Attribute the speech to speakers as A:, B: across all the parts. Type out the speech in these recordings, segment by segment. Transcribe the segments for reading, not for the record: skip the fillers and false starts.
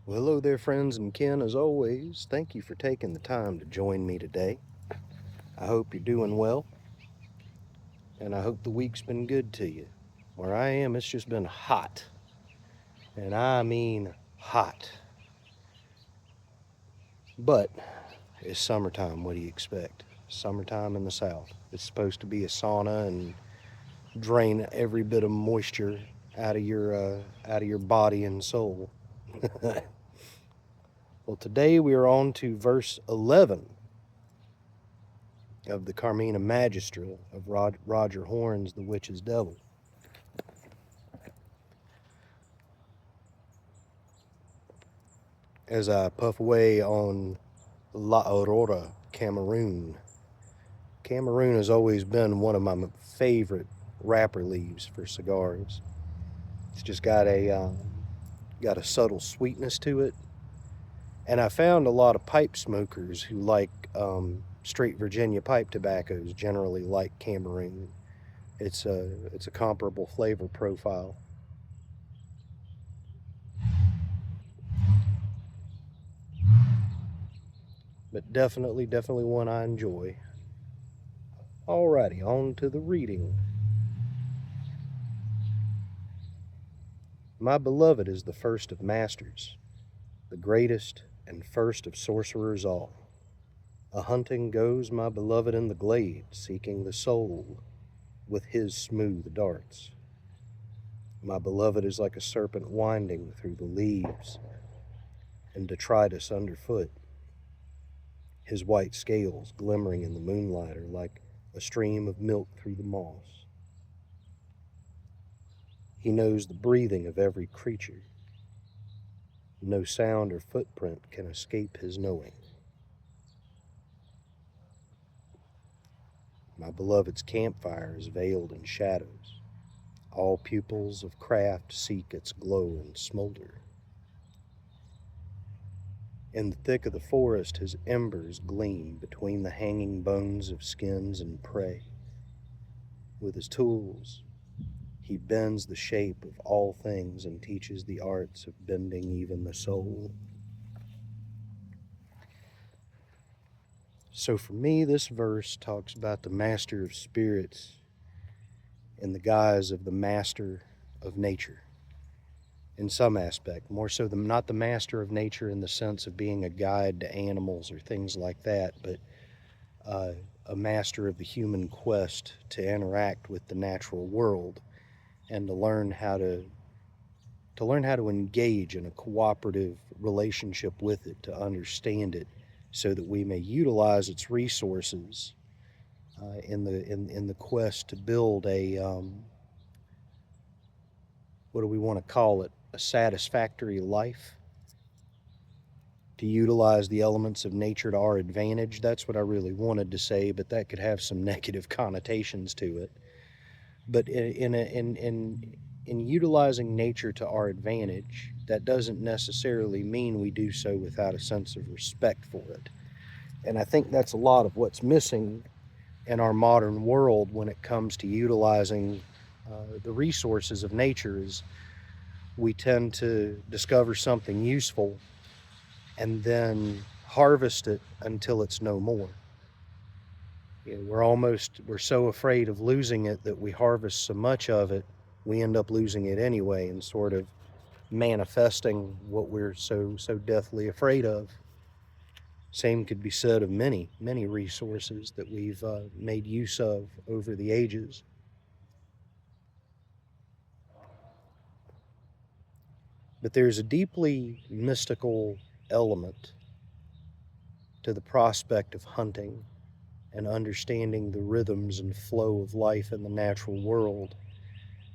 A: Well, hello there, friends and kin. As always, thank you for taking the time to join me today. I hope you're doing well, and I hope the week's been good to you. Where I am, it's just been hot, and I mean hot. But it's summertime. What do you expect? Summertime in the South. It's supposed to be a sauna and drain every bit of moisture out of your body and soul. Well, today we are on to verse 11 of the Carmina Magistra of Roger Horne's The Witch's Devil. As I puff away on La Aurora, Cameroon. Cameroon has always been one of my favorite wrapper leaves for cigars. It's just got a subtle sweetness to it, and I found a lot of pipe smokers who like straight Virginia pipe tobaccos generally like Cameroon. It's a comparable flavor profile. But definitely one I enjoy. Alrighty, on to the reading. My beloved is the first of masters, the greatest and first of sorcerers all. A hunting goes my beloved in the glade, seeking the soul with his smooth darts. My beloved is like a serpent winding through the leaves, and detritus underfoot. His white scales glimmering in the moonlight are like a stream of milk through the moss. He knows the breathing of every creature. No sound or footprint can escape his knowing. My beloved's campfire is veiled in shadows. All pupils of craft seek its glow and smolder. In the thick of the forest his embers gleam between the hanging bones of skins and prey. With his tools, he bends the shape of all things and teaches the arts of bending even the soul. So for me, this verse talks about the master of spirits in the guise of the master of nature in some aspect, more so than not the master of nature in the sense of being a guide to animals or things like that, but a master of the human quest to interact with the natural world and to learn how to engage in a cooperative relationship with it, to understand it, so that we may utilize its resources in the quest to build a what do we want to call it? A satisfactory life. To utilize the elements of nature to our advantage. That's what I really wanted to say, but that could have some negative connotations to it. But in utilizing nature to our advantage, that doesn't necessarily mean we do so without a sense of respect for it. And I think that's a lot of what's missing in our modern world when it comes to utilizing the resources of nature. Is we tend to discover something useful and then harvest it until it's no more. We're so afraid of losing it that we harvest so much of it, we end up losing it anyway and sort of manifesting what we're so deathly afraid of. Same could be said of many resources that we've made use of over the ages. But there's a deeply mystical element to the prospect of hunting and understanding the rhythms and flow of life in the natural world,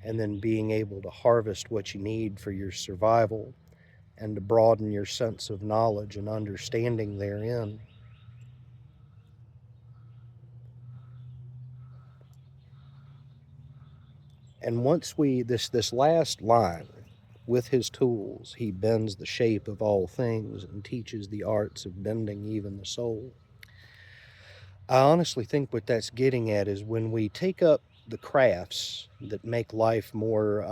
A: and then being able to harvest what you need for your survival and to broaden your sense of knowledge and understanding therein. And once this last line, with his tools he bends the shape of all things and teaches the arts of bending even the soul. I honestly think what that's getting at is when we take up the crafts that make life more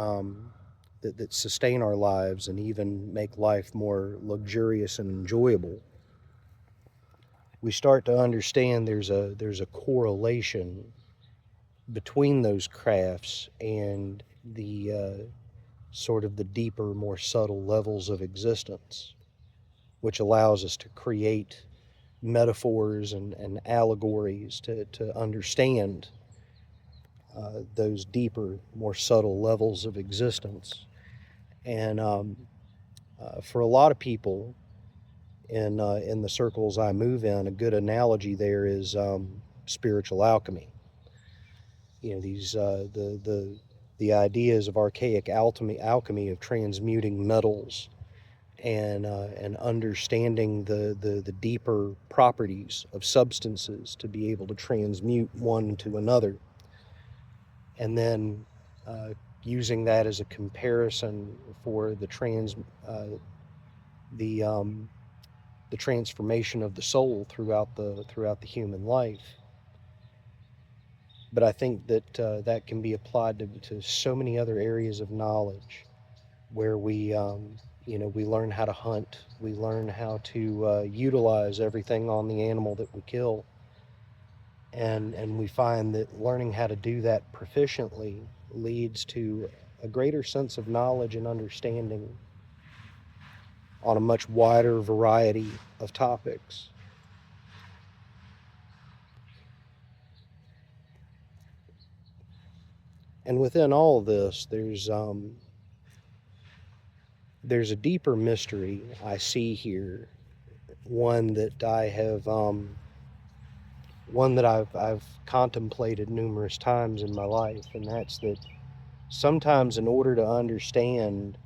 A: that sustain our lives and even make life more luxurious and enjoyable, we start to understand there's a correlation between those crafts and the sort of the deeper, more subtle levels of existence, which allows us to create metaphors and allegories to understand those deeper, more subtle levels of existence. And for a lot of people in the circles I move in, a good analogy there is spiritual alchemy. You know, these the ideas of archaic alchemy of transmuting metals and understanding the deeper properties of substances to be able to transmute one to another, and then using that as a comparison for the the transformation of the soul throughout the human life. But I think that that can be applied to so many other areas of knowledge, where we learn how to hunt, we learn how to utilize everything on the animal that we kill, and we find that learning how to do that proficiently leads to a greater sense of knowledge and understanding on a much wider variety of topics. And within all of this, there's a deeper mystery I see here, one that I've contemplated numerous times in my life, and that's that sometimes in order to understand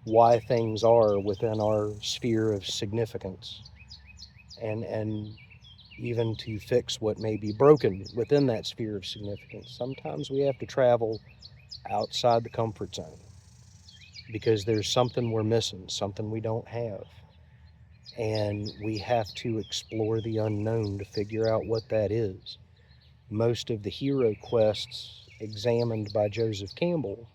A: why things are within our sphere of significance, and even to fix what may be broken within that sphere of significance, sometimes we have to travel outside the comfort zone because there's something we're missing, something we don't have. And we have to explore the unknown to figure out what that is. Most of the hero quests examined by Joseph Campbell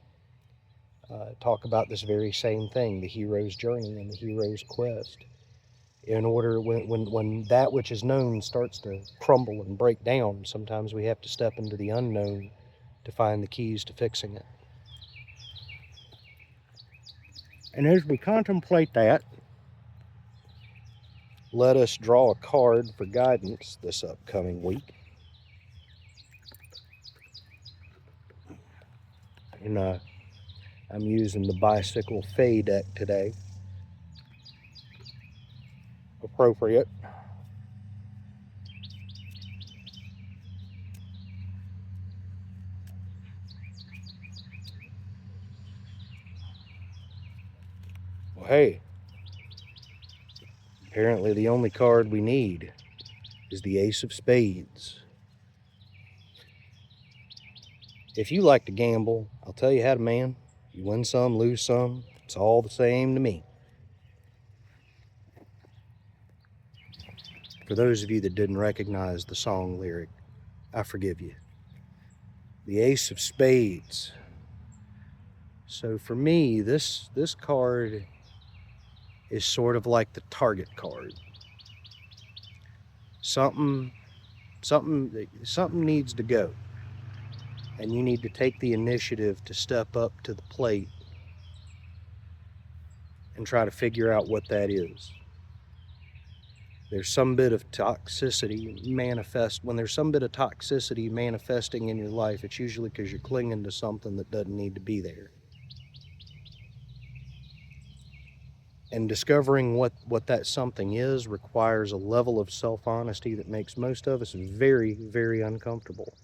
A: talk about this very same thing, the hero's journey and the hero's quest. In order, when that which is known starts to crumble and break down, sometimes we have to step into the unknown to find the keys to fixing it. And as we contemplate that, let us draw a card for guidance this upcoming week. And I'm using the Bicycle Fey deck today. Appropriate. Well, hey, apparently the only card we need is the Ace of Spades. If you like to gamble, I'll tell you how to, man. You win some, lose some. It's all the same to me. For those of you that didn't recognize the song lyric, I forgive you. The Ace of Spades. So for me, this card is sort of like the target card. Something needs to go. And you need to take the initiative to step up to the plate and try to figure out what that is. There's some bit of toxicity when there's some bit of toxicity manifesting in your life, it's usually because you're clinging to something that doesn't need to be there. And discovering what that something is requires a level of self-honesty that makes most of us very, very uncomfortable.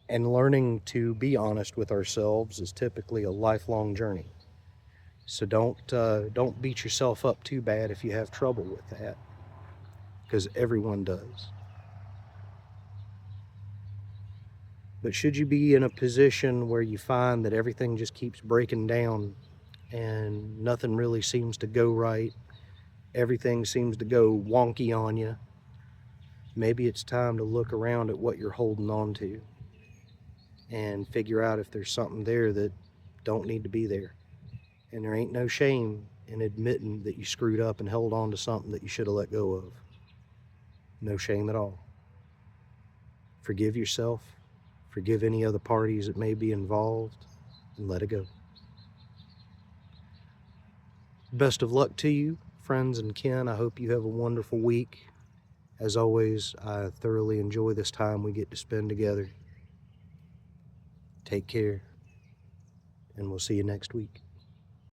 A: And learning to be honest with ourselves is typically a lifelong journey. So don't beat yourself up too bad if you have trouble with that, because everyone does. But should you be in a position where you find that everything just keeps breaking down and nothing really seems to go right, everything seems to go wonky on you, maybe it's time to look around at what you're holding on to and figure out if there's something there that don't need to be there. And there ain't no shame in admitting that you screwed up and held on to something that you should have let go of. No shame at all. Forgive yourself, forgive any other parties that may be involved, and let it go. Best of luck to you, friends and kin. I hope you have a wonderful week. As always, I thoroughly enjoy this time we get to spend together. Take care, and we'll see you next week.